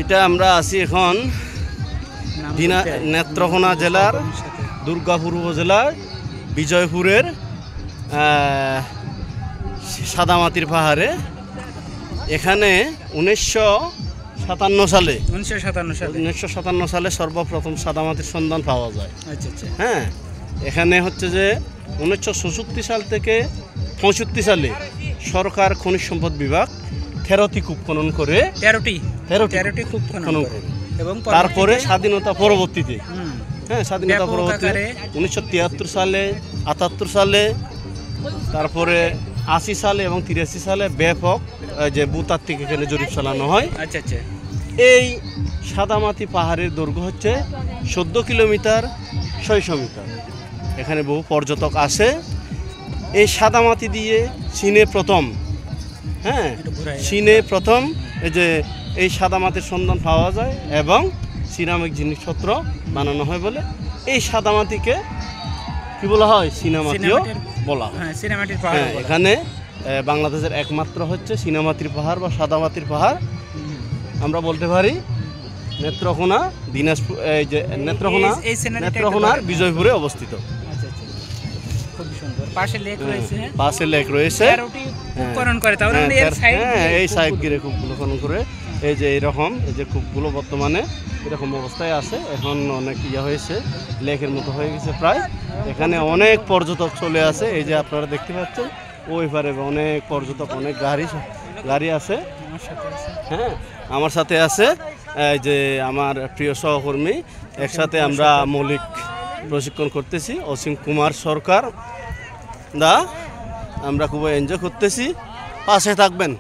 এটা আমরা আছি এখন নেত্রকোনা জেলার দুর্গাপুর উপজেলার বিজয়পুরের সাদামাটির পাহাড়ে। এখানে 1957 সালে সর্বপ্রথম সাদামাটির সন্ধান পাওয়া যায়। হ্যাঁ, এখানে হচ্ছে যে 1964 সাল থেকে 65 সালে সরকার খনিজ সম্পদ বিভাগ 13টি কূপ খনন করে 13টি কূপ খনন করে এবং তারপরে স্বাধীনতা পরবর্তীতে স্বাধীনতা পরবর্তীতে 1973 সালে 78 সালে তারপরে 80 সালে এবং 83 সালে ব্যাপক যে ভূতাত্ত্বিক এখানে জরিপ চালানো হয়। এই সাদামাটি পাহাড়ের দৈর্ঘ্য হচ্ছে 14 কিলোমিটার 600 মিটার। এখানে বহু পর্যটক আসে। এই সাদামাটি দিয়ে চীনে প্রথম এই যে এই সাদামাটির সন্ধান পাওয়া যায় এবং সিরামিক জিনিসপত্র বানানো হয় বলে এই সাদামাটিকে কি বলা হয়? চীনামাটিও বলা হয়। এখানে বাংলাদেশের একমাত্র হচ্ছে চীনামাটির পাহাড় বা সাদামাটির পাহাড় আমরা বলতে পারি। নেত্রকোনা দিনাজপুর, এই যে নেত্রকোনার বিজয়পুরে অবস্থিত। পাশে লেক রয়েছে। এই সাইড গিরে কূপগুলো খনন করে এই যে এইরকম এই যে কূপগুলো বর্তমানে এরকম অবস্থায় আছে। এখন অনেক হয়েছে, লেকের মতো হয়ে গেছে প্রায়। এখানে অনেক পর্যটক চলে আসে। এই যে আপনারা দেখতে পাচ্ছেন ওই পারে অনেক পর্যটক, অনেক গাড়ি আছে। হ্যাঁ, আমার সাথে আছে এই যে আমার প্রিয় সহকর্মী। একসাথে আমরা মৌলিক প্রশিক্ষণ করতেছি। অসীম কুমার সরকার আমরা খুব এনজয় করতেছি। পাশে থাকবেন।